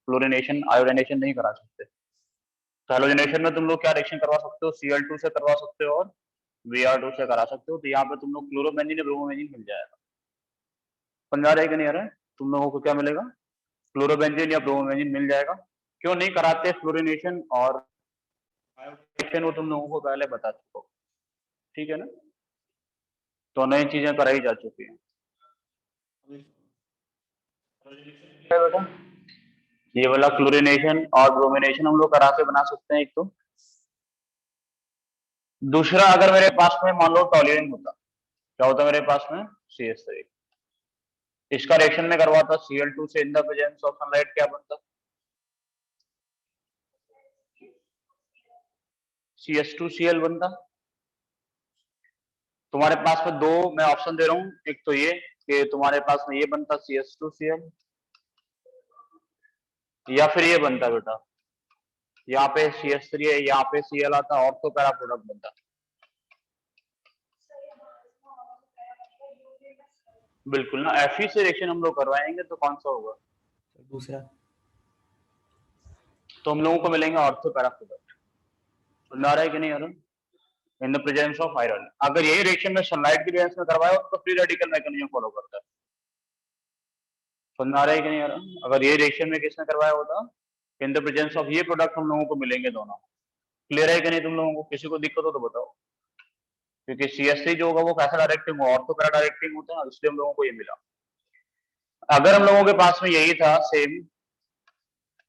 Chlorination आयोडाइनेशन नहीं करा सकते। तो हेलोजनेशन में तुम लोग क्या रिएक्शन करवा सकते हो, Cl2 से करवा सकते हो और Br2 से करा सकते हो। तो यहाँ पे तुम लोग क्लोरोबेंजीन या ब्रोमोबेंजीन मिल जाएगा। समझ आ रहा है कि नहीं आ रहा है? तुम लोगों को क्या मिलेगा, क्लोरोबेंजीन या ब्रोमोबेंजीन मिल जाएगा। क्यों नहीं कराते फ्लोरिनेशन और आयोडाइनेशन, वो तुम लोगों को पहले बता चुका हूं, ठीक है ना। तो नई चीजें कराई जा चुकी हैं। बेटा ये वाला क्लोरिनेशन और ब्रोमिनेशन हम लोग करा के बना सकते हैं एक तो। दूसरा, अगर मेरे पास में मान लो टॉल्यूइन होता, क्या होता मेरे पास में, CH3, इसका रिएक्शन में करवाता Cl2 से इन द प्रेजेंस ऑफ सनलाइट, क्या बनता, CH2Cl बनता। तुम्हारे पास में दो मैं ऑप्शन दे रहा हूं, एक तो ये कि तुम्हारे पास में ये बनता CH2Cl, या फिर ये बनता बेटा, यहाँ पे CH3 है, यहाँ पे Cl आता, ऑर्थो पैरा प्रोडक्ट बनता। बिल्कुल ना, Fe से रिएक्शन हम लोग करवाएंगे तो कौन सा होगा, दूसरा। तो हम लोगों को मिलेंगे ऑर्थो पैरा प्रोडक्ट। सुन आ रहा है कि नहीं आ रहा, इन द प्रेजेंस ऑफ आयरन। अगर यही रिएक्शन में सनलाइट की प्रेजेंस में करवाया तो फ्री रेडिकल मैकेनिज्म फॉलो करता है। समझ आ रहा है कि नहीं आ रहा, अगर ये रिएक्शन में किसने करवाया होता, इन द प्रेजेंस ऑफ ये प्रोडक्ट हम लोगों को मिलेंगे दोनों। क्लियर है कि नहीं तुम लोगों को, किसी को दिक्कत हो तो बताओ। क्योंकि CH3 जो होगा वो कैसा डायरेक्टिंग होगा, ऑर्थो पैरा डायरेक्टिंग होता है, इसलिए हम लोगों को ये मिला। अगर हम लोगों के पास में यही था सेम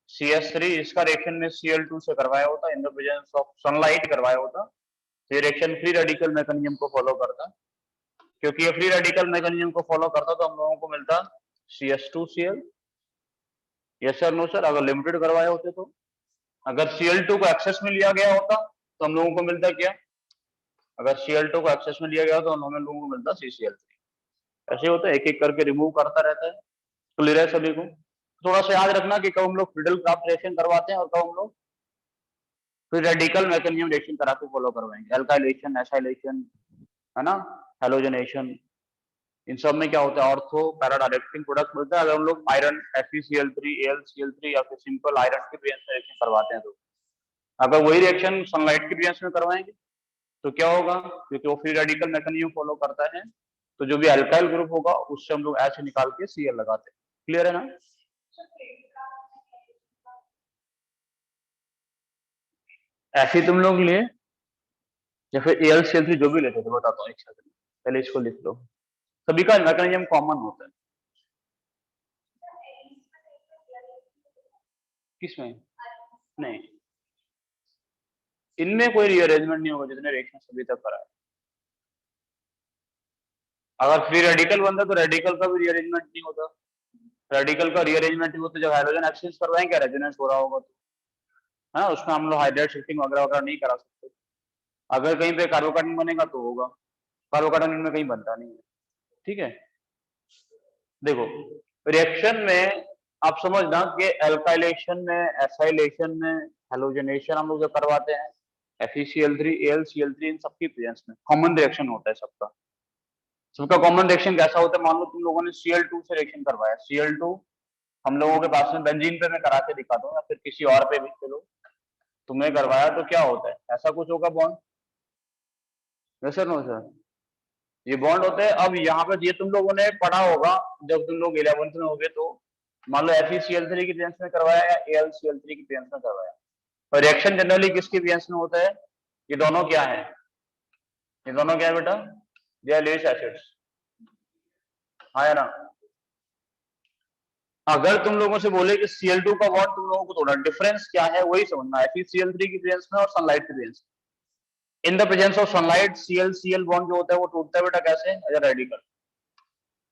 CH3, इसका रिएक्शन में Cl2 से करवाया होता, in the presence of sunlight करवाया होता, तो ये रिएक्शन फ्री रेडिकल मैकेनिज्म को फॉलो करता। क्योंकि ये फ्री रेडिकल मैकेनिज्म को फॉलो करता तो हम लोगों को मिलता CH2Cl। Yes sir, no sir, अगर लिमिटेड करवाए होते तो। अगर Cl2 को एक्सेस में लिया गया होता तो हम लोगों को मिलता क्या, अगर Cl2 को एक्सेस में लिया गया तो हम लोगों को मिलता CCl3। ऐसे होता है, एक एक करके रिमूव करता रहता है। क्लियर है सभी को? थोड़ा सा याद रखना कि कब हम लोग फ्रीडल क्राफ्ट रिएक्शन करवाते हैं और कब हम लोग फिर रेडिकल मैकेनिज्म रिएक्शन करा के फॉलो करवाएंगे। एल्काइलेशन, एसाइलेशन, है ना, हेलोजनेशन, इन सब में क्या होता है, ऑर्थो पैरा डायरेक्टिंग प्रोडक्ट मिलता है। अगर हम लोग आयरन FeCl3 AlCl3 या फिर सिंपल आयरन की प्रेजेंस में रिएक्शन करवाते हैं तो। अगर वही रिएक्शन सनलाइट की प्रेजेंस में करवाएंगे तो क्या होगा, क्योंकि वो फ्री रेडिकल मैकेनिज्म फॉलो करता है, तो जो भी अल्काइल ग्रुप होगा उससे हम लोग H निकाल के Cl लगाते हैं। क्लियर है ना? ऐसे तुम लोग लिए या फिर AlCl3 जो भी लेते थे, बताता हूँ एक सेकंड, पहले इसको लिख लो। सभी का मैकेनिज्म कॉमन होता है। किसमें? नहीं, इनमें कोई रीअरेंजमेंट नहीं होगा जितने रिएक्शन अभी तक करा है। अगर फ्री रेडिकल बनता तो रेडिकल का भी रीअरेंजमेंट नहीं होता। रेडिकल का रीअरेंजमेंट नहीं होता जब हाइड्रोजन एक्सचेंज करवाएंगे, रेजोनेंस हो रहा होगा तो, है ना, उसमें हम लोग हाइड्राइड शिफ्टिंग वगैरह वगैरह नहीं करा सकते। अगर कहीं पे कार्बोकार्बन बनेगा तो होगा, कार्बोकार्बन इनमें कहीं बनता नहीं है। ठीक है, देखो रिएक्शन में आप समझना कि एल्काइलेशन में, एसाइलेशन में, हेलोजनेशन हम लोग जो करवाते हैं FeCl3 AlCl3, इन सबकी प्रेजेंस में कॉमन रिएक्शन होता है सबका। सबका कॉमन रिएक्शन कैसा होता है, मान लो तुम लोगों ने Cl2 से रिएक्शन करवाया, Cl2 हम लोगों के पास में बेंजीन पे मैं करा के दिखाता हूँ या फिर किसी और पे भी, चलो तुमने करवाया तो क्या होता है, ऐसा कुछ होगा बॉन्ड, सर नो सर, ये बॉन्ड होता है। अब यहाँ पे ये तुम लोगों ने पढ़ा होगा जब तुम लोग 11th में होगे, तो मान लो FeCl3 की प्रेजेंस में करवाया या AlCl3 की प्रेजेंस में करवाया, और रिएक्शन जनरली किसकी प्रेजेंस में होता है, ये दोनों क्या है, ये दोनों क्या है बेटा, दे आर लेस एसिड्स, हाँ या ना। अगर तुम लोगों से बोले कि Cl2 का बॉन्ड तुम लोगों को थोड़ा डिफरेंस क्या है वही समझना है, FeCl3 की प्रेजेंस में और सनलाइट की प्रेजेंस में। इन the presence of sunlight Cl-Cl bond जो होता है वो टूटता है बेटा कैसे, एज अ रेडिकल,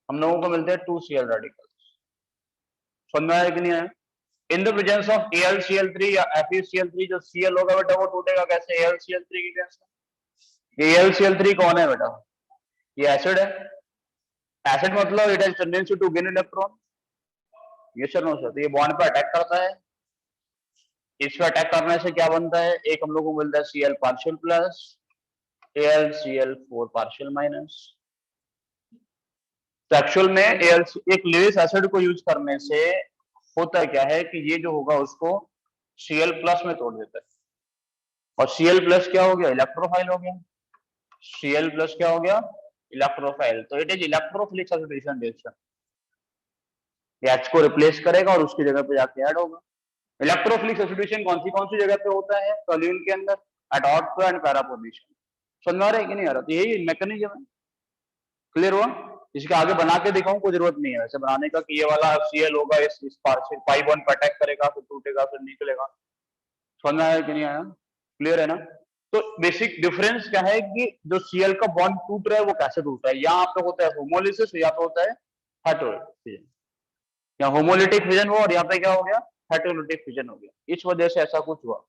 हम लोगों को मिलते हैं 2Cl रेडिकल। समझ में आया कि नहीं आया? इन द प्रेजेंस ऑफ AlCl3 या FeCl3 जो Cl होगा बेटा वो टूटेगा कैसे, AlCl3 की प्रेजेंस में। ये AlCl3 कौन है बेटा, ये एसिड है। एसिड मतलब it has tendency to gain electron, yes sir no sir, तो ये बॉन्ड पे अटैक करता है। इस पे अटैक करने से क्या बनता है, एक हम लोग को मिलता है Cl partial plus, AlCl4 partial minus. तो एक्चुअल में एक लेस एसिड को यूज करने से होता क्या है कि ये जो होगा उसको Cl प्लस में तोड़ देता है, और Cl प्लस क्या हो गया, इलेक्ट्रोफाइल हो गया। Cl प्लस क्या हो गया, इलेक्ट्रोफाइल। तो it is electrophilic substitution reaction, H को रिप्लेस करेगा और उसकी जगह पे जाके ऐड होगा। इलेक्ट्रोफिलिक सब्स्टिट्यूशन कौन सी जगह पे होता है टोल्यून के अंदर, ortho and para position. समझ में आ रहा है कि नहीं आ रहा? तो यही मैकेनिज्म है, क्लियर हुआ? इसके आगे बना के दिखाऊं कोई जरूरत नहीं है वैसे बनाने का कि ये वाला Cl होगा इस पाई बॉन्ड पर अटैक करेगा फिर टूटेगा फिर निकलेगा। समझ में आया कि नहीं आया? क्लियर है ना? तो बेसिक डिफरेंस क्या है कि जो Cl का बॉन्ड टूट रहा है वो कैसे टूट रहा है, यहाँ पे होता है होमोलिसिस या तो होता है हेटेरोलिसिस, या होमोलिटिक फिजन हुआ और यहाँ पे क्या हो गया, हेटेरोलिटिक फिजन हो गया। इस वजह से ऐसा कुछ हुआ,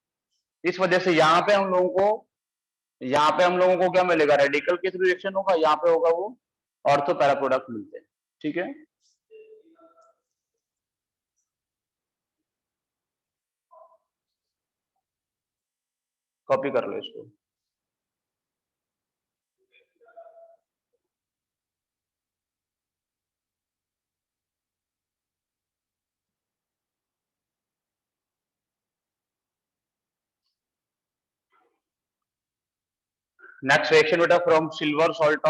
इस वजह से यहाँ पे हम लोगों को क्या मिलेगा, रेडिकल के थ्रू रिएक्शन होगा, यहाँ पे होगा वो ऑर्थो पैरा प्रोडक्ट मिलते हैं। ठीक है, कॉपी कर लो इसको। नेक्स्ट रिएक्शन बेटा from silver salt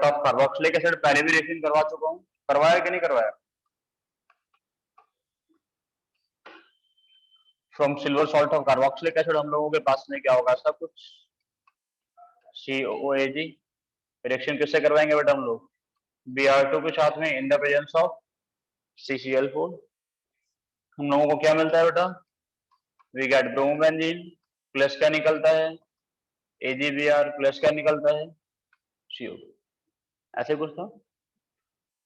of carboxylic acid, पहले भी रिएक्शन करवा चुका हूँ, करवाया कि नहीं करवाया? From silver salt of carboxylic acid हम लोगों के पास में क्या होगा, सब कुछ COAG। रिएक्शन किससे करवाएंगे बेटा हम लोग, Br2 के साथ में इन द प्रेजेंस ऑफ CCl4। हम लोगों को क्या मिलता है बेटा, वी गेट ब्रोमोबेंजीन, प्लस क्या निकलता है, AgBr, प्लस क्या निकलता है, CO2। ऐसे कुछ था,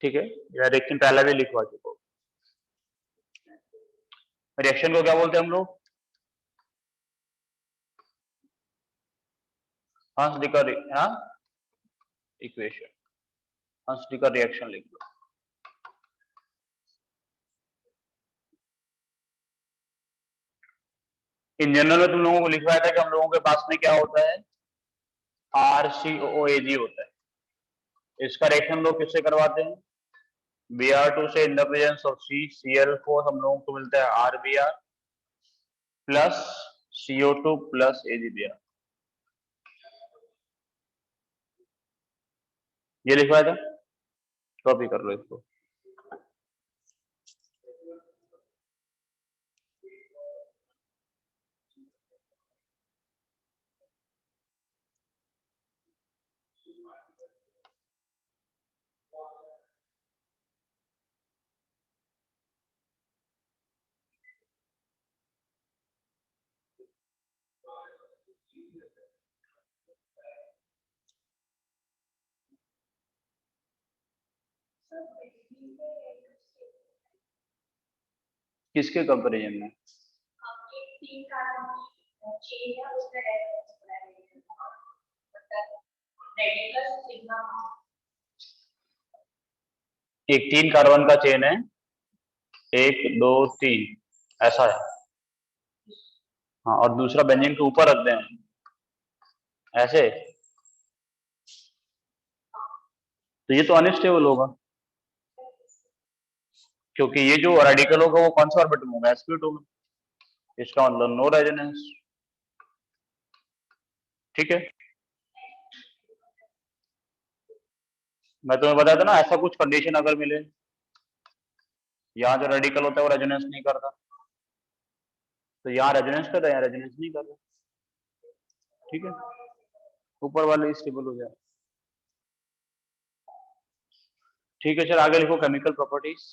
ठीक है, यह रिएक्शन पहले भी लिखवा चुका हूं। रिएक्शन को क्या बोलते हैं हम लोग, हंस-डिकर इक्वेशन, हंस-डिकर रिएक्शन लिख लो। इन जनरल में तुम लोगों को लिखवाया था कि हम लोगों के पास में क्या होता है, RCOAG होता है। इसका रिएक्शन लोग किससे करवाते हैं, Br2 से इन द प्रेजेंस ऑफ CCl4 हम लोगों को मिलता है RBr plus CO2 plus AgBr। ये लिखवाया था, कॉपी कर लो इसको। किसके कंपेरिजन में, एक 3 कार्बन का चेन है, 1 2 3 ऐसा है, हाँ, और दूसरा बेंजीन के ऊपर रख दें ऐसे, तो ये तो अनस्टेबल होगा, क्योंकि ये जो रेडिकल होगा वो कौन सा ऑर्बिटल होगा, sp2 में, इसका मतलब नो रेजोनेंस। ठीक है, मैं तुम्हें बताया था ना, ऐसा कुछ कंडीशन अगर मिले, यहाँ जो रेडिकल होता है वो रेजोनेंस नहीं करता, तो यहाँ रेजोनेंस कर रहा है, यहाँ रेजोनेंस नहीं कर रहा। ठीक है, ऊपर वाले स्टेबल हो जाए। ठीक है, चल आगे लिखो केमिकल प्रॉपर्टीज।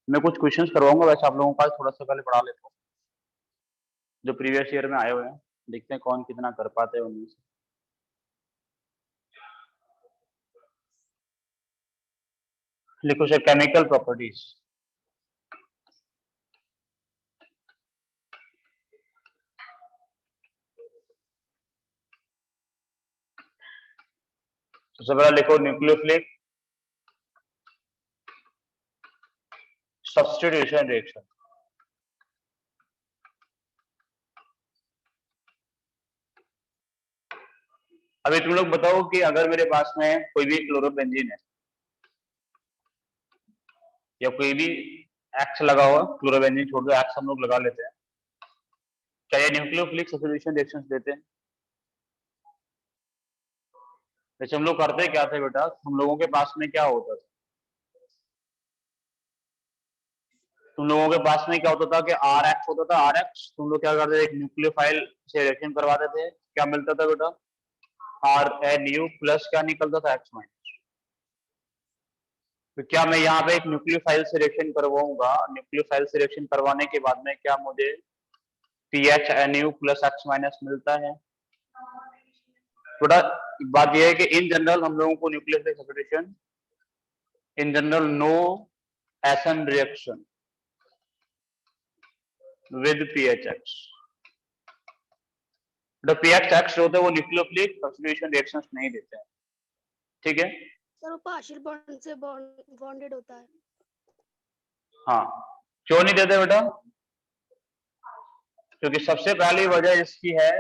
मैं कुछ क्वेश्चंस करवाऊंगा, वैसे आप लोगों का थोड़ा सा पहले पढ़ा लेता हूँ, जो प्रीवियस ईयर में आए हुए हैं, देखते हैं कौन कितना कर पाते हैं उनमें से। लिखो सर केमिकल प्रॉपर्टीज। सबसे पहला लिखो न्यूक्लियोफिलिक सब्स्टिट्यूशन रिएक्शन। अभी तुम लोग बताओ कि अगर मेरे पास में कोई भी क्लोरोबेंजीन है या कोई भी एक्स लगा हुआ, क्लोरोबेंजीन छोड़ दो, एक्स हम लोग लगा लेते हैं, क्या ये न्यूक्लियोफिलिक सब्स्टिट्यूशन रिएक्शंस देते हैं? जैसे हम लोग करते क्या थे बेटा, हम लोगों के पास में क्या होता था, तुम लोगों के पास में क्या होता था कि आर एक्स होता था, आर एक्स तुम लोग क्या करते थे, एक न्यूक्लियोफाइल से रिएक्शन करवाते थे, क्या मिलता था बेटा, आर एन यू प्लस क्या निकलता था, एक्स माइनस। तो क्या मैं यहाँ पे एक न्यूक्लियोफाइल से रिएक्शन करवाऊंगा, न्यूक्लियोफाइल से रिएक्शन करवाने के बाद में क्या मुझे P H N U plus X minus मिलता है? थोड़ा बात यह है कि इन जनरल हम लोगों को nucleophilic substitution in general no SN reaction with PhX, PhX जो होते हैं वो न्यूक्लियोफिलिक सब्स्टिट्यूशन रिएक्शंस नहीं देते हैं, ठीक है सर। वो पार्शियल बॉन्ड से बॉन्डेड होता है। हाँ, क्यों नहीं देते बेटा? क्योंकि सबसे पहली वजह इसकी है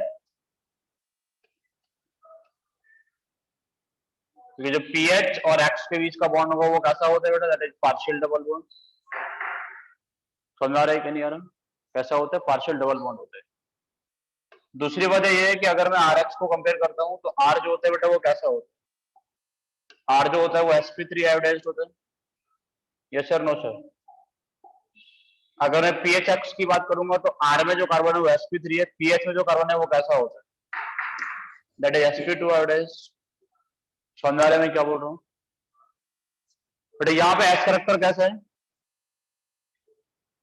कि जो पीएच और एक्स के बीच का बॉन्ड होगा वो कैसा होता है बेटा, that is partial double bond. समझ आ रहा है कि नहीं आ रहा? कैसा होता है, पार्शियल डबल बॉन्ड होता है। दूसरी वजह यह है कि अगर मैं आर एक्स को कंपेयर करता हूं तो आर जो होता है बेटा वो कैसा होता है, आर जो होता है वो sp3 आयोडाइज्ड होता है, यस सर नो सर? अगर मैं पीएच एक्स की बात करूंगा तो आर में जो कार्बन है वो sp3 है, पीएच में जो कार्बन है वो कैसा होता है, दैट इज sp2 आयोडाइज्ड। समझ आ रहा है मैं क्या बोल रहा हूँ बेटा? यहाँ पे एस करेक्टर कैसा है,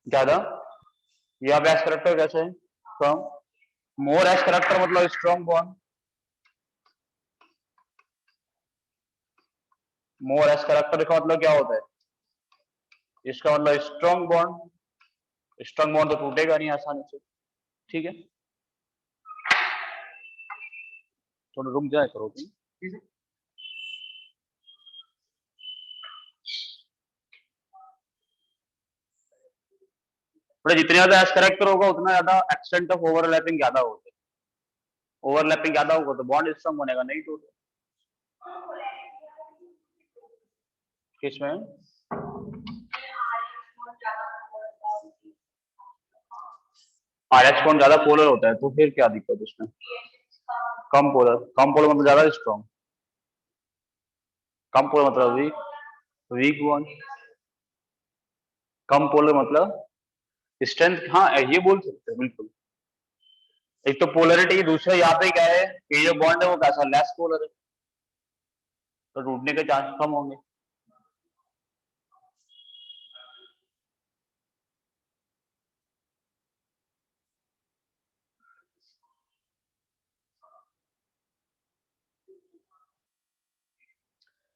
ज्यादा, यहाँ पे एस करेक्टर कैसा है, स्ट्रॉन्ग, मोर एस करेक्टर मतलब स्ट्रॉन्ग बॉन्ड, मोर एस करेक्टर का मतलब क्या होता है, इसका मतलब स्ट्रॉन्ग बॉन्ड, स्ट्रॉन्ग बॉन्ड तो टूटेगा नहीं आसानी से, ठीक है? थोड़ा रुक जाए करो तुम, ठीक है? जितने ज्यादा एस करेक्टर होगा उतना ज्यादा एक्सटेंट ऑफ ओवरलैपिंग ज्यादा होता है, ओवरलैपिंग ज्यादा होगा तो बॉन्ड स्ट्रॉन्ग बनेगा, नहीं टूटे। किसमें? आरएच बॉन्ड ज्यादा पोलर होता है तो फिर क्या दिक्कत इसमें? कम पोलर, कम पोलर मतलब ज्यादा स्ट्रॉन्ग, कम पोलर मतलब वीक, वीक बॉन्ड, कम पोलर मतलब स्ट्रेंथ, हाँ ये बोल सकते हैं बिल्कुल। एक तो पोलरिटी, दूसरा यहाँ पे क्या है कि जो बॉन्ड है वो कैसा, लेस पोलर है, तो टूटने के चांस कम होंगे।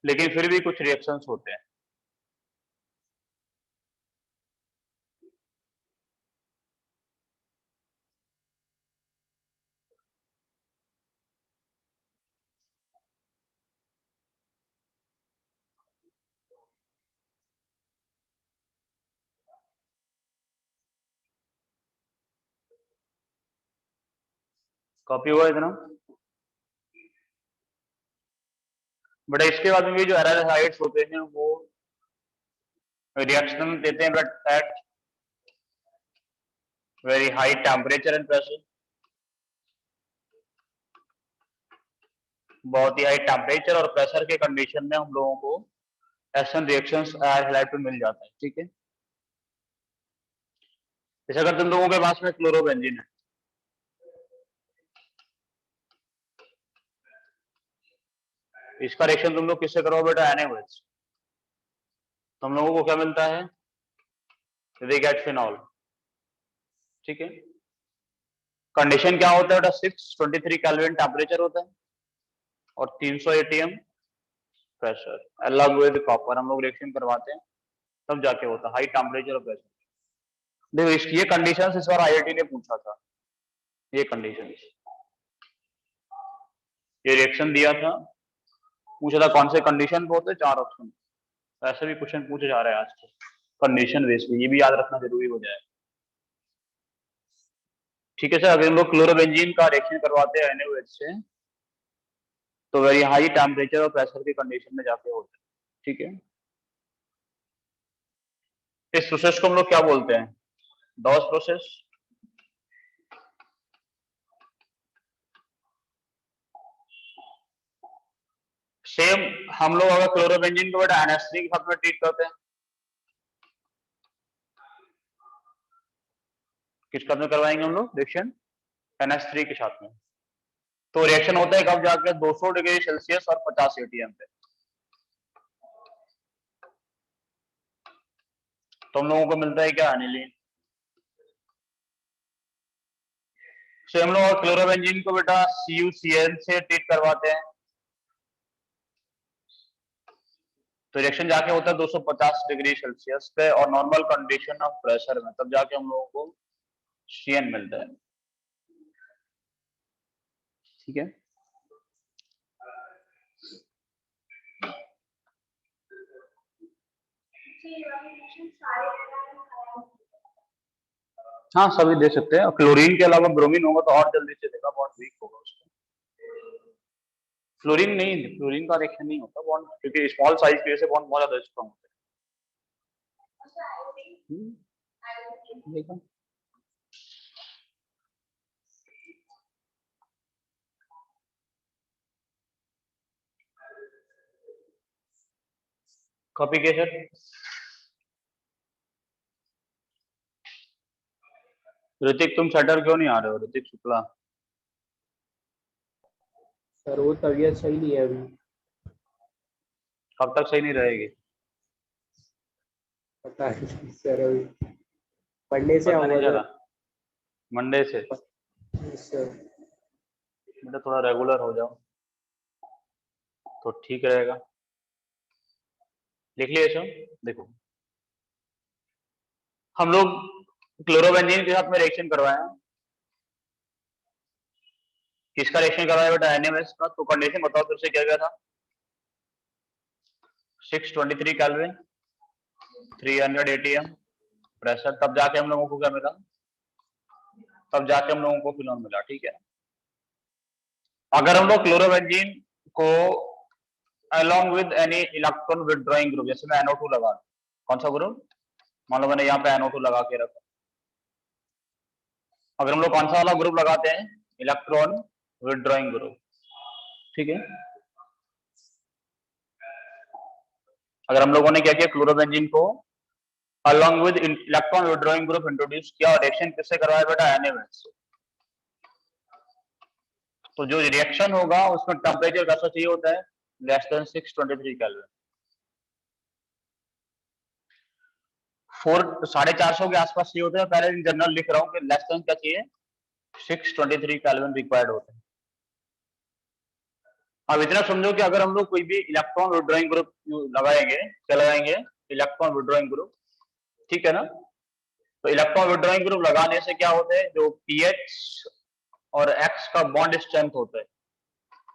लेकिन फिर भी कुछ रिएक्शंस होते हैं। कॉपी हुआ इतना बट इसके बाद में भी जो एराइड्स होते हैं वो रिएक्शन देते हैं but at very high temperature and pressure, बहुत ही हाई टेम्परेचर और प्रेशर के कंडीशन में हम लोगों को एसन रिएक्शंस हाइलाइट पे मिल जाता है, ठीक है? जैसे अगर तुम लोगों के पास में क्लोरोबेंजीन है, इसका रिएक्शन तुम लोग किससे करो बेटा, NaOH, तुम लोगों को क्या मिलता है, वी गेट फिनॉल, ठीक है? कंडीशन क्या होता है बेटा, 623 केल्विन टेम्परेचर होता है और 300 atm प्रेशर, अलग विद कॉपर हम लोग रिएक्शन करवाते हैं तब जाके होता है हाई टेम्परेचर और प्रेशर। देखो ये कंडीशंस इस बार IIT ने पूछा था, ये कंडीशंस, ये रिएक्शन दिया था, पूछा था कौन से कंडीशन पे होते, 4 ऑप्शन, ऐसे भी क्वेश्चन पूछे जा रहे हैं आज के कंडीशन बेस पे, ये भी याद रखना जरूरी हो जाए, ठीक है सर? अगर हम लोग क्लोरोबेंजीन का रिएक्शन करवाते हैं NaOH से तो वेरी हाई टेम्परेचर और प्रेशर की कंडीशन में जाके होता है, ठीक है। इस प्रोसेस को हम लोग क्या बोलते हैं? DOS process. सेम हम लोग अगर क्लोरोबेंजीन को बेटा NH3 के साथ में ट्रीट करते हैं, किस साथ में करवाएंगे हम लोग रिएक्शन? NH3 के साथ में। तो रिएक्शन होता है कब जाके? 200 डिग्री सेल्सियस और 50 ATM पे। तो हम लोगों को मिलता है क्या? एनिलीन। से हम लोग क्लोरोबेंजीन को बेटा CuCl से ट्रीट करवाते हैं, तो रिएक्शन जाके होता है 250 डिग्री सेल्सियस पे और नॉर्मल कंडीशन ऑफ प्रेशर में, तब जाके हम लोगों को CN मिलता है, ठीक है। हाँ सभी दे सकते हैं, क्लोरीन के अलावा ब्रोमीन होगा तो और जल्दी से देगा, बहुत वीक होगा उसका। फ्लोरीन नहीं, फ्लोरीन का रिएक्शन नहीं होता बॉन्ड, क्योंकि स्मॉल साइज की वजह से बॉन्ड बहुत ज्यादा स्ट्रांग होता है। देखा? कॉपी किया सर? ऋतिक तुम सेटर क्यों नहीं आ रहे हो? ऋतिक शुक्ला। सर वो तबीयत सही नहीं है अभी। कब तक सही नहीं रहेगी? पता है सर, अभी मंडे से पता नहीं आऊंगा चला? मंडे से? सर। बेटा थोड़ा रेगुलर हो जाओ तो ठीक रहेगा। लिख लिए सर? देखो हम लोग क्लोरोबेंजीन के साथ में रिएक्शन करवाया, किसका रिएक्शन करवाया बेटा? NaOH का। तो कंडीशन बताओ फिर से क्या क्या था? 623 केल्विन, 300 ATM प्रेशर, तब जाके हम लोगों को क्या मिला? तब जाके हम लोगों को फिनॉल मिला, ठीक है। अगर हम लोग क्लोरोबेंजीन को along with any electron withdrawing group, जैसे मैं NO2 लगा, कौन सा ग्रुप? मान लो मैंने यहाँ पे NO2 लगा के रखा, अगर हम लोग कौन सा वाला ग्रुप लगाते हैं? इलेक्ट्रॉन विथड्रॉइंग ग्रुप, ठीक है। अगर हम लोगों ने क्या किया? क्लोरोबेंजीन को along with electron withdrawing group introduce किया और रिएक्शन किससे करवाया बेटा? NaOH से। तो जो रिएक्शन होगा उसमें टेम्परेचर कैसा चाहिए होता है? Less than 623 kelvin. 450 के आसपास चाहिए होता है। पहले इन जनरल लिख रहा हूँ कि लेस देन क्या चाहिए? 623 केल्विन रिक्वायर्ड होते हैं। अब इतना समझो कि अगर हम लोग कोई भी इलेक्ट्रॉन विथड्रॉइंग ग्रुप लगाएंगे, क्या लगाएंगे? इलेक्ट्रॉन विथड्रॉइंग ग्रुप, ठीक है ना। तो इलेक्ट्रॉन विथड्रॉइंग ग्रुप लगाने से क्या होता है? जो पीएच और एक्स का बॉन्ड स्ट्रेंथ होता है,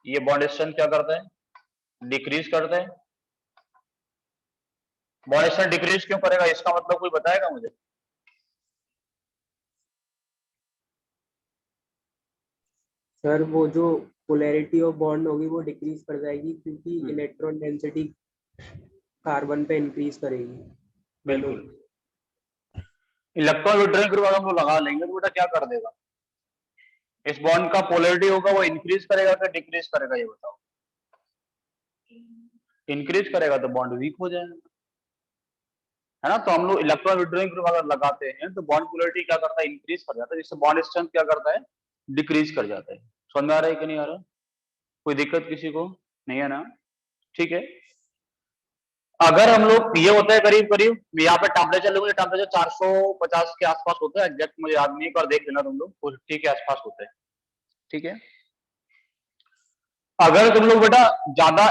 ये बॉन्ड स्ट्रेंथ क्या करता है? डिक्रीज करता है। बॉन्ड स्ट्रेंथ डिक्रीज क्यों करेगा? इसका मतलब कोई बताएगा मुझे? सर वो जो पोलैरिटी ऑफ बॉन्ड होगी वो डिक्रीज कर जाएगी, क्योंकि इलेक्ट्रॉन डेंसिटी कार्बन पे इंक्रीज करेगी। बिल्कुल। इलेक्ट्रॉन विथड्रॉइंग ग्रुप अगर हम लोग लगा लेंगे तो बेटा क्या कर देगा? इस बॉन्ड का पोलैरिटी होगा वो इंक्रीज करेगा कि डिक्रीज करेगा, ये बताओ। इंक्रीज करेगा तो बॉन्ड वीक हो जाएगा, है ना। तो हम लोग इलेक्ट्रॉन विथड्रॉइंग ग्रुप अगर लगाते हैं तो बॉन्ड पोलैरिटी क्या करता है? इंक्रीज कर जाता है, जिससे बॉन्ड स्ट्रेंथ क्या करता है? डिक्रीज कर जाता है। समझ में आ रहा है कि नहीं आ रहा? कोई दिक्कत किसी को नहीं है ना? ठीक है। अगर हम लोग, ये होता है करीब करीब यहाँ पे टेम्परेचर लोगे, टेम्परेचर 450 के आसपास होता है, एग्जैक्ट मुझे याद नहीं, पर देख लेना तुम लोग, 450 के आसपास होता है, ठीक है। अगर तुम लोग बेटा ज्यादा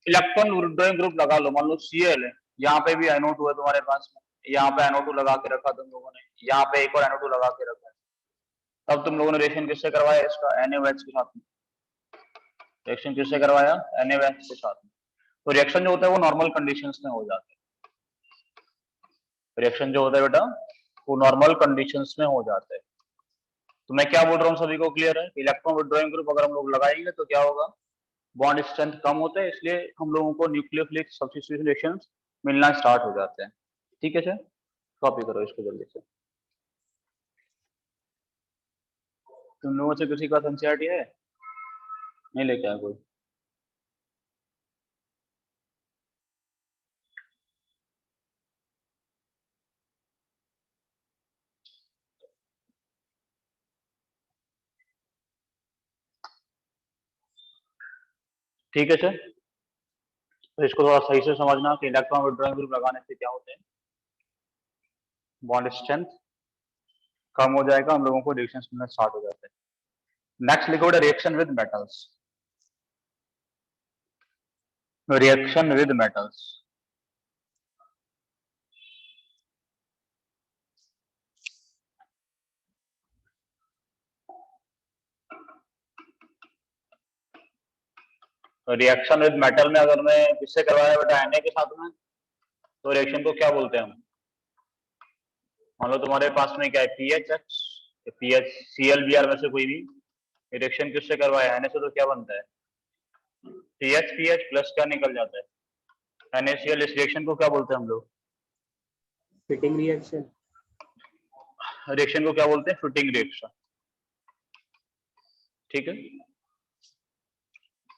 इलेक्ट्रॉन विथड्रॉइंग ग्रुप लगा लो, मान लो Cl है, यहाँ पे भी NO2 है तुम्हारे पास में, यहाँ पे NO2 लगा के रखा तुम लोगों ने, यहाँ पे एक और NO2 लगा के रखा है, तब तुम लोगों ने रिएक्शन किससे करवाया? इसका NaOH के साथ में। रिएक्शन किससे करवाया? NaOH के साथ में। तो रिएक्शन जो होता है वो नॉर्मल कंडीशंस में हो जाता है। रिएक्शन जो होता है बेटा वो नॉर्मल कंडीशंस में हो जाता है। तो मैं क्या बोल रहा हूँ, सभी को क्लियर है? इलेक्ट्रॉन विथड्रॉइंग ग्रुप अगर हम लोग लगाएंगे तो क्या होगा? बॉन्ड स्ट्रेंथ कम होता है, इसलिए हम लोगों को न्यूक्लियोफिलिक सब्स्टिट्यूशन रिएक्शंस मिलना स्टार्ट हो जाते हैं। ठीक है सर, कॉपी करो इसको जल्दी से। तुम लोगों से किसी का एनसीईआरटी है? नहीं लेके आया कोई? ठीक है सर, तो इसको थोड़ा सही से समझना कि इलेक्ट्रॉन विड्रॉइंग ग्रुप लगाने से क्या होते हैं। बॉन्ड स्ट्रेंथ कम हो जाएगा, हम लोगों को रिएक्शंस मिलना स्टार्ट हो जाते हैं। नेक्स्ट लिखो बेटा reaction with metals. Reaction with metals, reaction with metal में अगर मैं किससे करवाया बेटा Na के साथ में, तो रिएक्शन को क्या बोलते हैं हम? मान लो तुम्हारे पास में क्या है PHX, PHCl में से कोई भी रिएक्शन किससे करवाया Na से, तो क्या बनता है THPH प्लस क्या निकल जाता है NaCl। इस रिएक्शन को क्या बोलते हैं हम लोग? Fitting reaction. रिएक्शन को क्या बोलते हैं? Fitting reaction. ठीक है,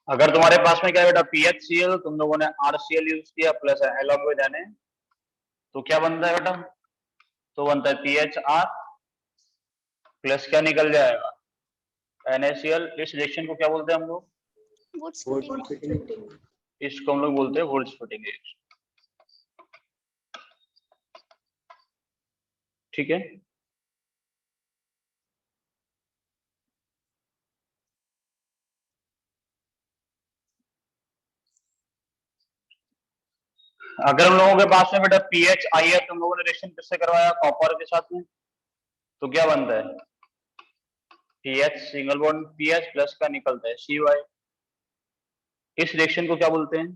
अगर तुम्हारे पास में क्या है बेटा PHCl, तुम लोगों ने RCl यूज किया प्लस along with Na, तो क्या बनता है बेटा? तो बनता है PHR प्लस क्या निकल जाएगा NaCl। इस रिएक्शन को क्या बोलते हैं हम लोग? What's would fitting? फिटिंग। इसको हम लोग बोलते हैं वुड्स फिटिंग रिएक्शन। ठीक है, अगर हम लोगों के पास में बेटा PHI है, तुम लोगों ने रिएक्शन किससे करवाया? कॉपर के साथ में, तो क्या बनता है PH single bond PH plus का निकलता है CY। इस रिएक्शन को क्या बोलते हैं?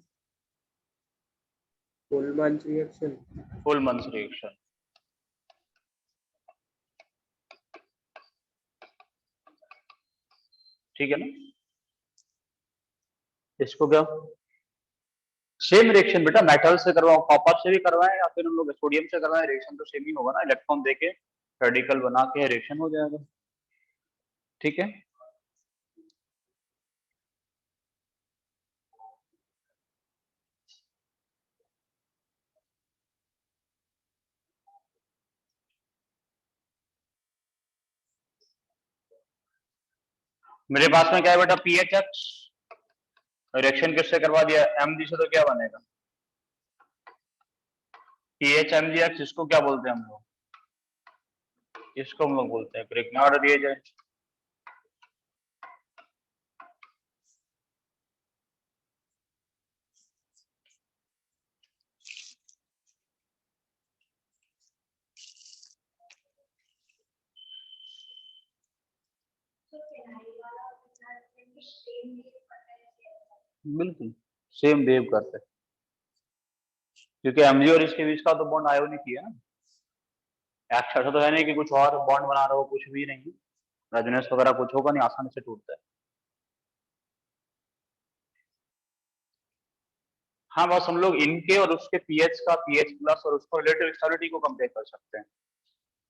Pullman reaction. Pullman reaction. ठीक है ना, इसको क्या सेम रिएक्शन बेटा मेटल से करवाओ, कॉपर से भी करवाएं या फिर हम लोग सोडियम से करवाएं, रिएक्शन तो सेम ही होगा ना, इलेक्ट्रॉन देके रेडिकल बना के रिएक्शन हो जाएगा। ठीक है, मेरे पास में क्या है बेटा PHX, रिएक्शन किससे करवा दिया Mg से, तो क्या बनेगा PHMgX। इसको क्या बोलते हैं हम लोग? इसको हम लोग बोलते हैं प्रिग्नार्ड रिएजेंट। बिल्कुल सेम बिहेव करते हैं, क्योंकि Mg और इसके बीच का तो बॉन्ड आयोनिक ही है ना, ऐसा तो है नहीं कि कुछ और बॉन्ड बना रहे हो, कुछ भी नहीं, रेजोनेंस वगैरह कुछ होगा नहीं, आसानी से टूटता है। हाँ, बस हम लोग इनके और उसके पीएच का पीएच प्लस और उसको रिलेटिव स्टेबिलिटी को कंपेयर कर सकते हैं।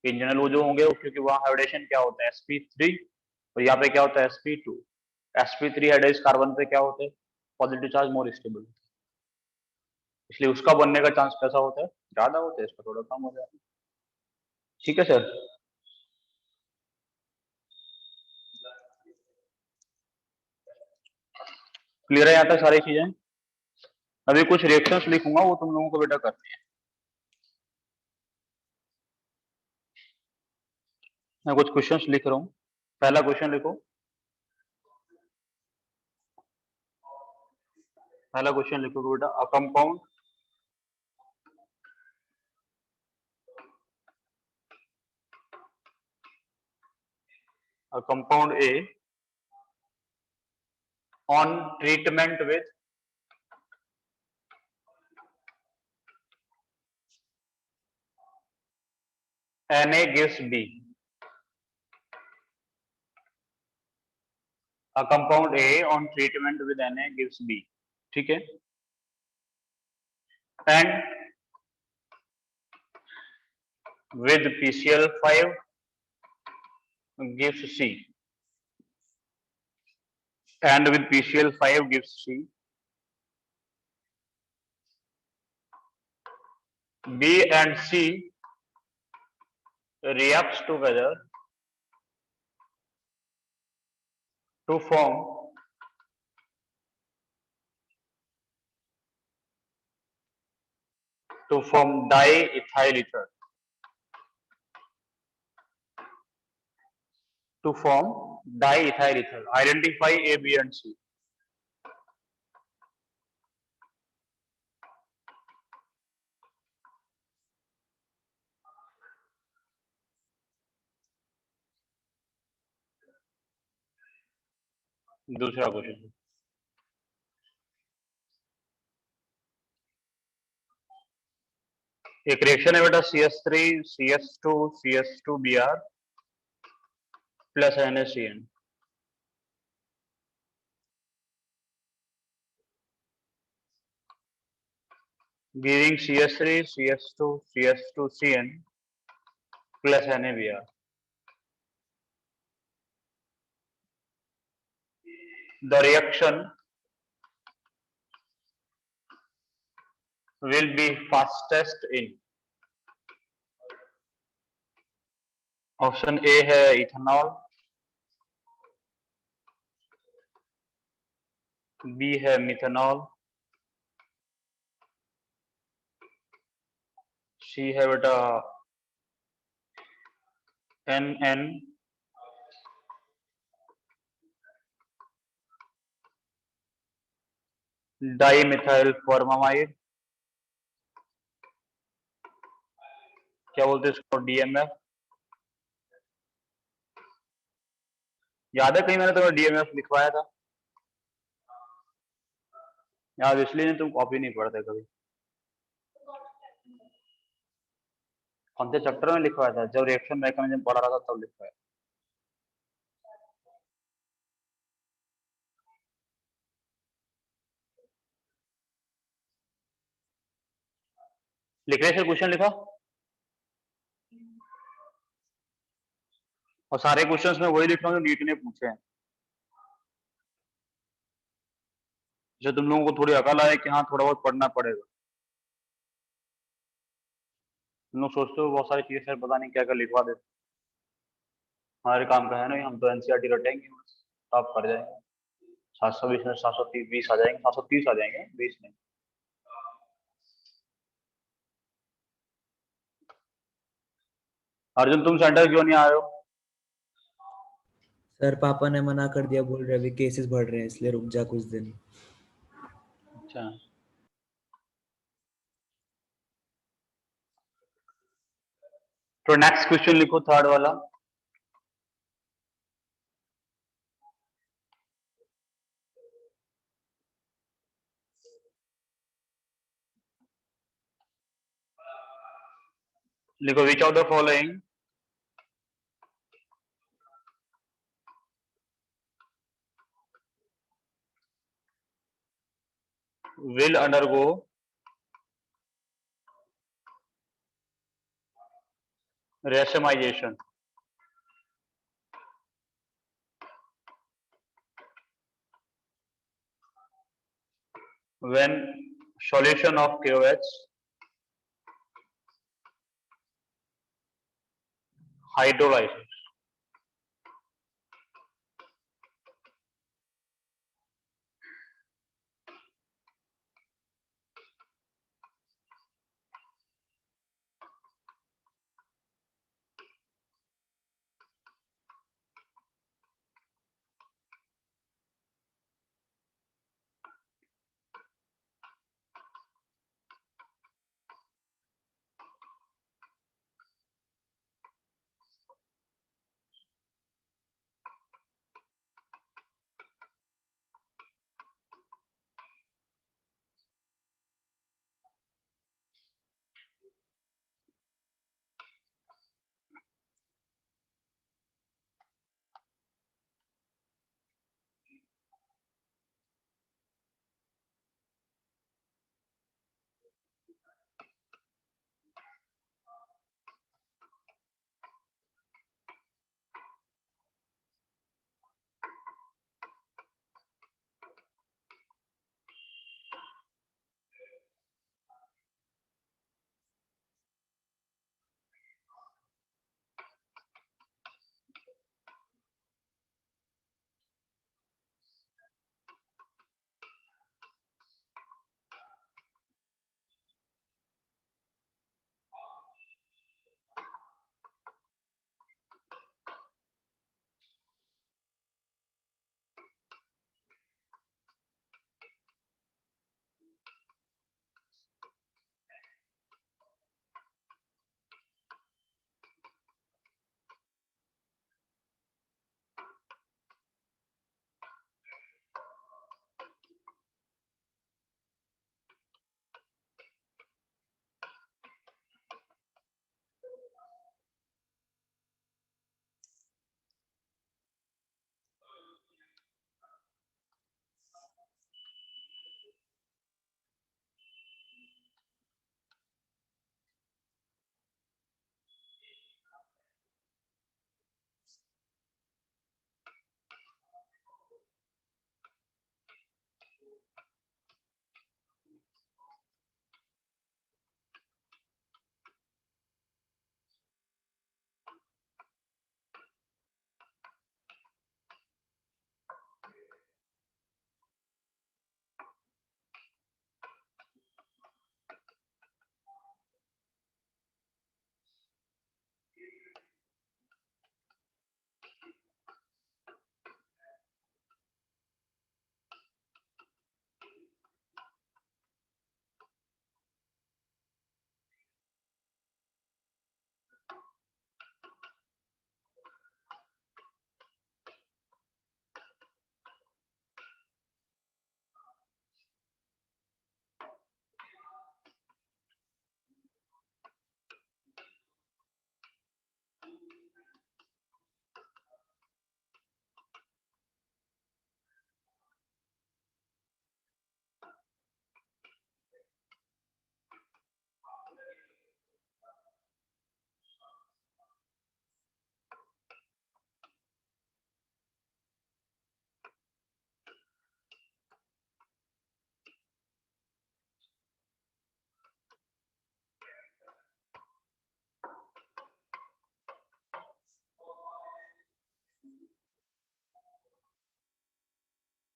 इन जनरल वो जो होंगे, क्योंकि वहाँ हाइब्रिडेशन क्या होता है sp3 और यहाँ पे क्या होता है sp2। sp3 हाइड्राइज कार्बन पे क्या होता है पॉजिटिव चार्ज मोर स्टेबल, इसलिए उसका बनने का चांस कैसा होता है ज्यादा होता है, इसका थोड़ा कम हो जाता है। ठीक है सर, क्लियर है यहाँ तक सारी चीजें? अभी कुछ रिएक्शंस लिखूंगा, वो तुम लोगों को बेटा करनी है। मैं कुछ क्वेश्चंस लिख रहा हूँ, पहला क्वेश्चन लिखो। पहला क्वेश्चन लिखो बेटा, a compound A on treatment with Na gives B, A compound A on treatment with Na gives B. ठीक है, and with PCl5 gives C, and with PCl5 gives C. B and C reacts together to form diethyl ether. To form diethyl ether. Identify A, B, and C. दूसरा question, एक reaction है बेटा CS3 CS2 CS2Br plus NaCN. Giving CS3 CS2 CS2CN plus NaBr. The reaction will be fastest in. Option A है ethanol, B है methanol, सी है बेटा NN, dimethyl formamide, क्या बोलते हैं इसको, DMF. याद है कहीं मैंने तुम्हें DMF लिखवाया था याद, इसलिए तुम कॉपी नहीं पढ़ते कभी. कौन से चैप्टर में लिखवाया था, जब रिएक्शन मैकेनिज्म पढ़ा रहा था तब लिखवाया. लिखने से क्वेश्चन लिखा, और सारे क्वेश्चंस में वही लिख रहा हूँ जो नीट ने पूछे हैं. जो तुम लोगों को थोड़ी अकल आए कि हाँ थोड़ा बहुत पढ़ना पड़ेगा. तुम लोग सोचते हो बहुत सारी चीजें सर पता नहीं क्या क्या लिखवा देते. हमारे काम का है नहीं, हम तो एनसीईआरटी रटेंगे बस, आप कर जाएंगे. 720 में 730 आ जाएंगे, 730 आ जाएंगे, 20 नहीं. अर्जुन तुम सेंटर क्यों नहीं आए हो? सर पापा ने मना कर दिया, बोल रहे अभी केसेस बढ़ रहे हैं इसलिए रुक जा कुछ दिन. अच्छा, तो नेक्स्ट क्वेश्चन लिखो, थर्ड वाला. लिखो, विच of the following will undergo racemization when solution of KOH hydrolysis.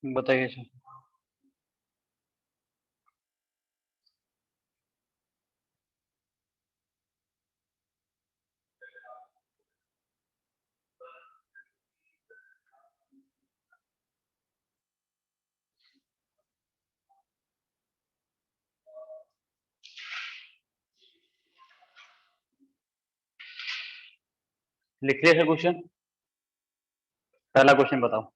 बताइए सर। लिख लिया सर क्वेश्चन? पहला क्वेश्चन बताओ।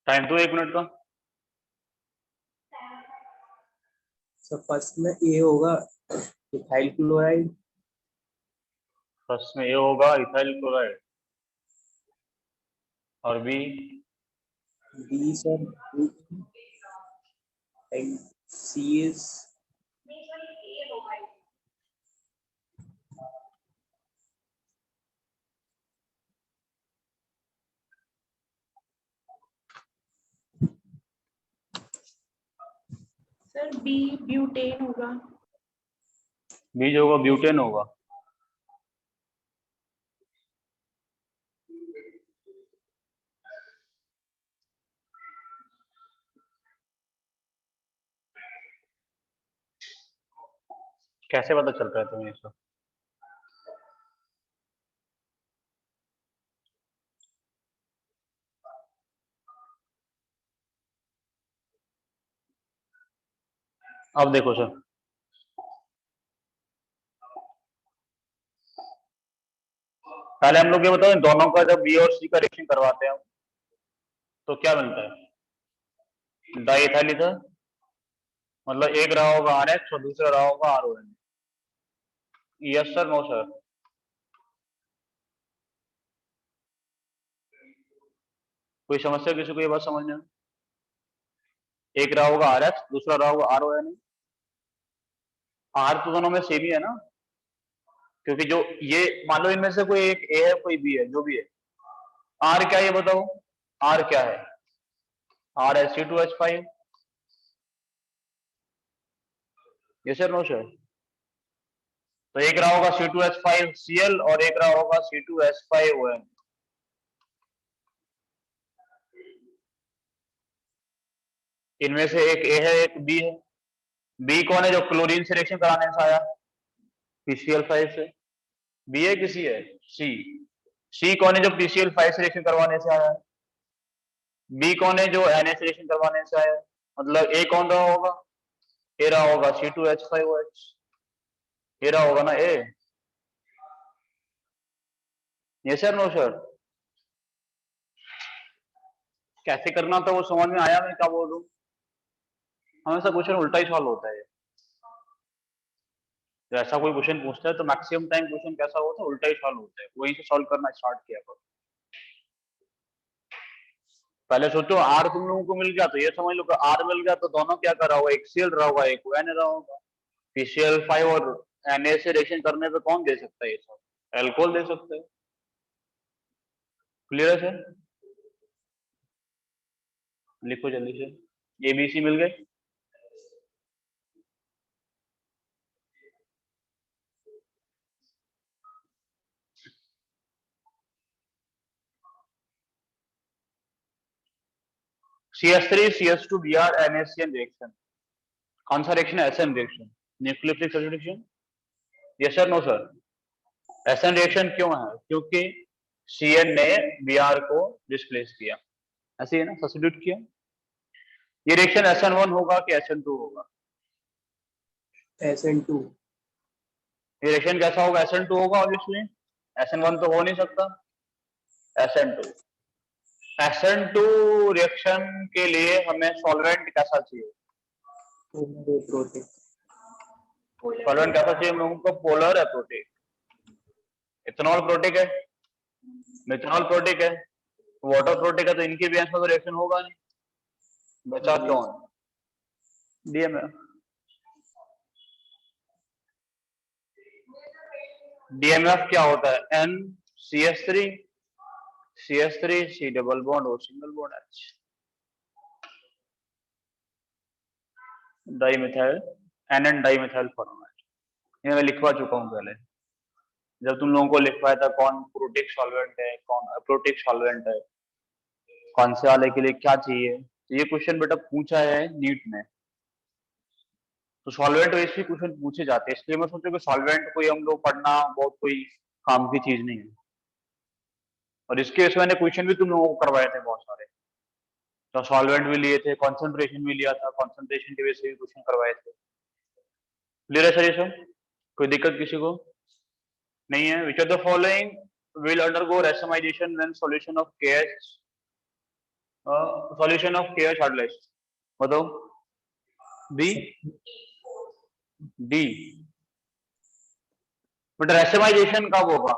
टाइम तो 1 मिनट का। सर फर्स्ट में ए होगा इथाइल क्लोराइड, फर्स्ट में ए होगा इथाइल क्लोराइड, और B? B sir and C is sir B butane होगा। बी जो होगा ब्यूटेन होगा। कैसे पता चल रहा है तुम्हें इसका? अब देखो सर, पहले हम लोग ये बताओ, इन दोनों का जब बी और सी का रिएक्शन करवाते हैं तो क्या मिलता है? डाइइथाइल ईथर, मतलब एक रहा होगा RH और दूसरा रहा होगा RON। Yes sir, no sir? कोई समस्या किसी को ये बात समझने में? एक रहा होगा RH, दूसरा रहा होगा RON। R तो दोनों में सेम ही है ना, क्योंकि जो ये मान लो इनमें से कोई एक A है कोई B है, जो भी है। R क्या है ये बताओ? R क्या है? R है C2H5। Yes sir, no sir? तो एक रहा होगा C2H5Cl और एक रहा होगा C2H5ON। इनमें से एक A है एक B है। B कौन है जो क्लोरीन से रिएक्शन कराने से आया? PCl5 से। B है किसी है? C। C कौन है जो PCl5 से रिएक्शन करवाने से आया है? B कौन है जो Na से रिएक्शन करवाने से आया है? मतलब A कौन रहा होगा? A रहा होगा C2H5OH। ये रहा होगा ना A। ये सर, नो सर? कैसे करना था वो समझ में आया? मैं क्या बोल रहा हूँ? हमेशा क्वेश्चन उल्टा ही सॉल्व होता है। तो ऐसा कोई क्वेश्चन पूछता है तो मैक्सिमम टाइम क्वेश्चन कैसा होता है? उल्टा ही सॉल्व होता है। वहीं से सॉल्व करना स्टार्ट किया करो। पहले सोचो R तुम लोगों को मिल गया तो ये समझ लो कि R मिल गया तो दोनों क्या कर रहा होगा? एक Cl रहा होगा एक ON रहा होगा। PCl5 और Na से रिएक्शन करने पे कौन दे सकता है ये सब? एल्कोहल दे सकते हैं। क्लियर है सर? लिखो जल्दी से। ABC मिल गए। CS3 CS2 Br NaCN reaction. कौन सा रिएक्शन है? SN reaction, nucleophilic substitution. Yes sir, no sir? SN reaction क्यों है? क्योंकि Cn ने Br को डिस्प्लेस किया, ऐसे ही है ना, सब्स्टिट्यूट किया। ये रिएक्शन SN1 होगा कि SN2 होगा? SN2। ये रिएक्शन कैसा होगा? SN2 होगा ऑब्वियसली। SN1 तो हो नहीं सकता। SN2। SN2 रिएक्शन के लिए हमें सॉल्वेंट कैसा चाहिए? प्रोटीन। सॉल्वेंट कैसा चाहिए हम लोगों को? Polar aprotic. इथेनॉल प्रोटिक है, मिथेनॉल प्रोटिक है, वाटर प्रोटिक है, तो इनके भी आंसर तो रिएक्शन होगा नहीं। बचा कौन? DMF। DMF क्या होता है? NCH3 CH3 C double bond O single bond H, dimethyl NN dimethyl format. ये मैं लिखवा चुका हूँ पहले, जब तुम लोगों को लिखवाया था कौन प्रोटिक सॉल्वेंट है कौन अप्रोटिक सॉल्वेंट है। कौन से वाले के लिए क्या चाहिए, तो ये क्वेश्चन बेटा पूछा है नीट में। तो सॉल्वेंट वैसे क्वेश्चन पूछे जाते हैं, इसलिए मैं सोचूं कि सॉल्वेंट कोई हम लोग पढ़ना बहुत कोई काम की चीज नहीं है। और इसके वजह से मैंने क्वेश्चन भी तुम लोगों को करवाए थे बहुत सारे, तो सॉल्वेंट भी लिए थे, कॉन्सेंट्रेशन भी लिया था, कॉन्सेंट्रेशन की वजह से भी क्वेश्चन करवाए थे। क्लियर है सर ये सब? कोई दिक्कत किसी को नहीं है? Which of the following will undergo racemization when solution of KH solution of KH hydrolysis? बताओ। B, D. बट रेसमाइजेशन कब होगा?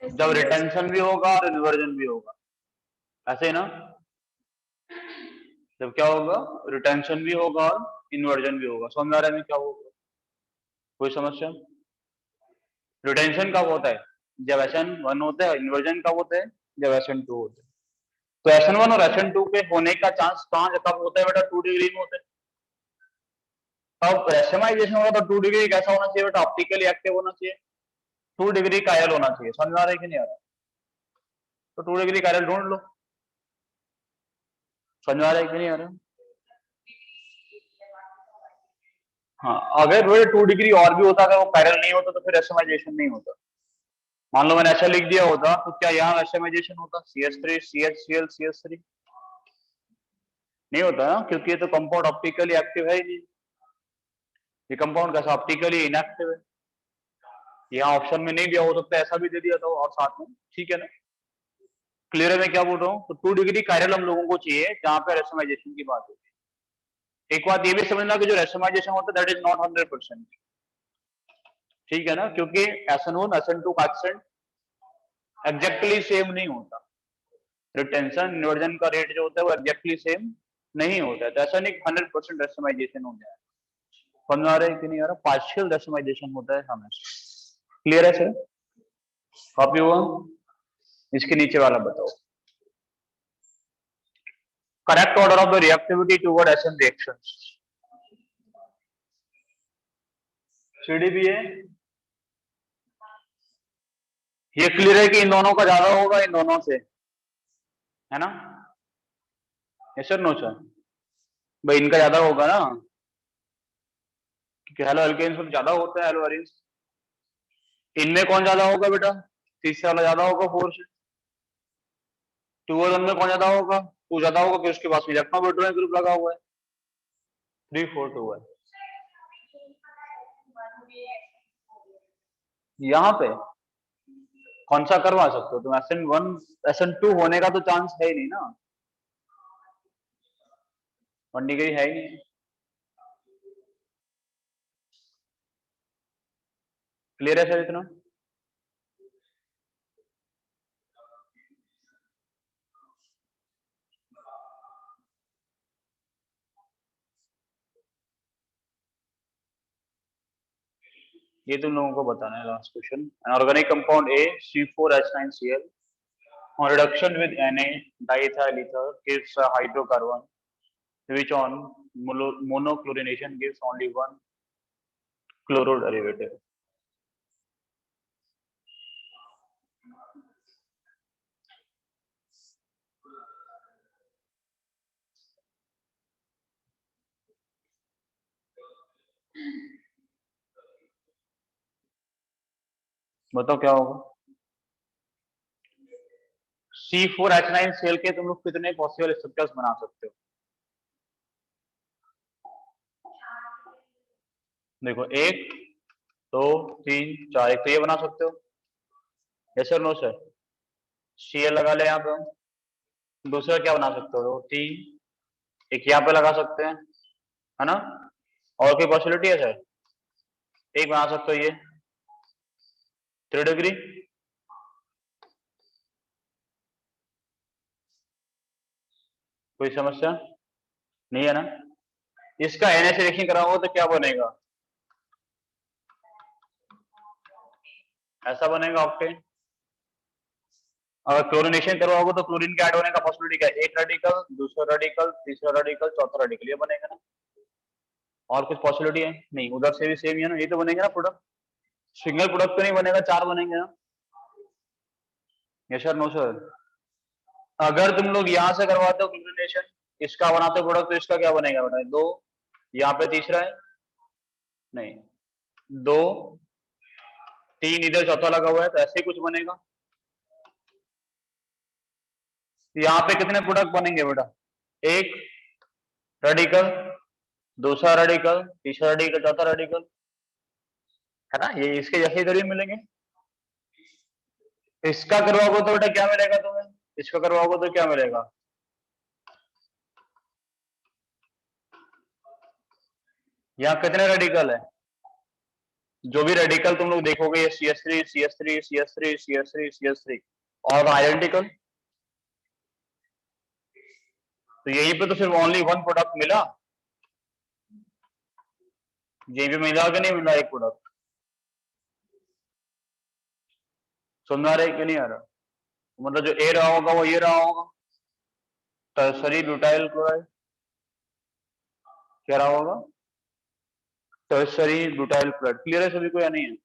जब रिटेंशन भी होगा और इन्वर्जन भी होगा, ऐसे ही ना? जब क्या होगा? रिटेंशन भी होगा और इन्वर्जन भी होगा। समझ आ रहा है क्या होगा? कोई समस्या? रिटेंशन कब होता है? जब SN1 होता है। इन्वर्जन कब होता है? जब SN2 होता है। तो SN1 और SN2 के होने का चांस कब होता है बेटा? 2 डिग्री में होता है। तब रेसमाइजेशन होगा तो 2 डिग्री कैसा होना चाहिए बेटा? ऑप्टिकली एक्टिव होना चाहिए, 2 डिग्री कायरल होना चाहिए। समझ आ रहा है कि नहीं आ रहा? तो 2 डिग्री कायरल ढूंढ लो। समझ आ रहा है कि नहीं आ रहा? हाँ, अगर वो 2 डिग्री और भी होता, अगर वो कायरल नहीं होता तो फिर रेसमाइजेशन नहीं होता। मान लो मैंने ऐसा लिख दिया होता, तो क्या यहाँ रेसमाइजेशन होता? CH3 CHCl CH3 नहीं होता ना, क्योंकि ये तो कंपाउंड ऑप्टिकली एक्टिव है ही नहीं। ये कंपाउंड कैसा ऑप्टिकली इनएक्टिव है? यहाँ ऑप्शन में नहीं दिया हो सकता, ऐसा भी दे दिया था और साथ में, ठीक है ना? क्लियर है मैं क्या बोल रहा हूँ? तो 2 डिग्री कायरल हम लोगों को चाहिए जहां पे रेसमाइजेशन की बात होती है। एक बात ये भी समझना कि जो रेसमाइजेशन होता है दैट इज नॉट 100%, ठीक है ना? क्योंकि SN1 SN2 का एक्सेंट एग्जैक्टली सेम नहीं होता। रिटेंशन इन्वर्जन का रेट जो होता है वो एग्जैक्टली सेम नहीं होता है। तो ऐसा नहीं 100% रेसमाइजेशन हो जाए। समझ आ रहा है कि नहीं आ रहा? पार्शियल रेसमाइजेशन होता है हमेशा। क्लियर है सर? कॉपी हुआ? इसके नीचे वाला बताओ। Correct order of the reactivity toward SN reactions. CDB है ये। क्लियर है कि इन दोनों का ज्यादा होगा इन दोनों से, है ना? Yes sir no sir? भाई इनका ज्यादा होगा ना, क्योंकि हेलो एल्केन्स में ज्यादा होता है हेलो एरिन्स। इनमें कौन ज्यादा होगा बेटा? तीसरा वाला ज्यादा होगा 4 से। 2 और 1 में कौन ज्यादा होगा? 2 ज्यादा होगा, कि उसके पास में इलेक्ट्रोन ग्रुप लगा हुआ है। 3 4 2 है यहाँ पे। कौन सा करवा सकते हो तुम? SN1 SN2 होने का तो चांस है ही नहीं ना, 1 डिग्री है ही नहीं। क्लियर है सर इतना? ये तुम लोगों को बताना है last question. An organic compound A C4H9Cl on reduction with Na diethyl ether gives a hydrocarbon which on monochlorination gives only 1 chloro derivative. बताओ क्या होगा? C4H9Cl के तुम लोग कितने पॉसिबल स्ट्रक्चर्स बना सकते हो? देखो 1 2 3 4, एक तो ये बना सकते हो। Yes sir no sir? Cl लगा ले यहाँ पे हम। दूसरा क्या बना सकते हो? 3, एक यहाँ पे लगा सकते हैं, है ना? और कोई पॉसिबिलिटी है सर? एक बना सकते हो ये 3 डिग्री। कोई समस्या नहीं है ना? इसका Na से रिएक्शन कराओगे तो क्या बनेगा? ऐसा बनेगा ऑक्टेन। अगर क्लोरीनेशन करवाओगे तो क्लोरीन के ऐड होने का पॉसिबिलिटी क्या है? एक रेडिकल, दूसरा रेडिकल, तीसरा रेडिकल, चौथा रेडिकल, ये बनेगा ना? और कुछ पॉसिबिलिटी है? नहीं। उधर से भी सेम ही है ना, ये तो बनेंगे ना प्रोडक्ट। सिंगल प्रोडक्ट तो नहीं बनेगा, 4 बनेंगे ना? Yes sir no sir? अगर तुम लोग यहाँ से करवाते हो क्लोरीनेशन, इसका बनाते हो प्रोडक्ट, तो इसका क्या बनेगा बेटा? 2, यहाँ पे तीसरा है, नहीं 2 3, इधर चौथा लगा हुआ है, तो ऐसे ही कुछ बनेगा। यहाँ पे कितने प्रोडक्ट बनेंगे बेटा? एक रेडिकल, दूसरा रेडिकल, तीसरा रेडिकल, चौथा रेडिकल, है ना? ये इसके जैसे इधर ही मिलेंगे। इसका करवाओगे तो बेटा क्या मिलेगा तुम्हें? इसका करवाओगे तो क्या मिलेगा? यहाँ कितने रेडिकल है? जो भी रेडिकल तुम लोग देखोगे, ये CS3 CS3 CS3 CS3 CS3 और आइडेंटिकल। तो यहीं पे तो सिर्फ ओनली वन प्रोडक्ट मिला, यहीं पे मिला कि नहीं मिला एक प्रोडक्ट? समझ आ रहा है कि नहीं आ रहा? मतलब जो ए रहा होगा वो ये रहा होगा, टर्सरी ब्यूटाइल क्लोराइड। क्या रहा होगा? Tertiary butyl chloride. क्लियर है सभी को या नहीं है?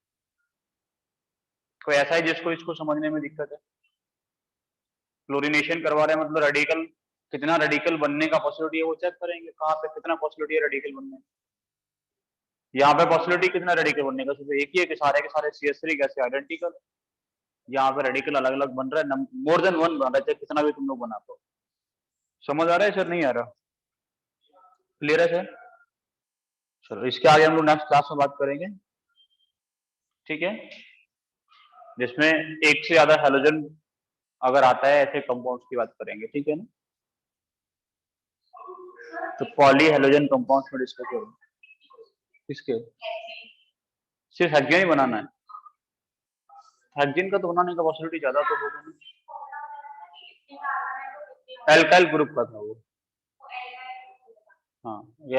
कोई ऐसा है जिसको इसको समझने में दिक्कत है? क्लोरीनेशन करवा रहे हैं मतलब रेडिकल, कितना रेडिकल बनने का पॉसिबिलिटी है वो चेक करेंगे, कहाँ पे कितना पॉसिबिलिटी है रेडिकल बनने। यहाँ पे पॉसिबिलिटी कितना रेडिकल बनने का? सिर्फ एक ही है कि सारे के सारे CS3 कैसे आइडेंटिकल। यहाँ पे रेडिकल अलग अलग बन रहा है, मोर देन वन बन रहा है, चाहे कितना भी तुम लोग बनाते हो। समझ आ रहा है सर? नहीं आ रहा? क्लियर है सर? चलो इसके आगे हम लोग नेक्स्ट क्लास में बात करेंगे, ठीक है, जिसमें एक से ज्यादा हैलोजन अगर आता है ऐसे कंपाउंड्स की बात करेंगे, ठीक है ना? तो पॉली हैलोजन कंपाउंड्स में डिस्कस करेंगे। किसके? सिर्फ हेक्सेन ही बनाना है? हेक्सेन का तो बनाने का पॉसिबिलिटी ज्यादा तो होगा ना, एल्काइल ग्रुप का था वो। हाँ, ये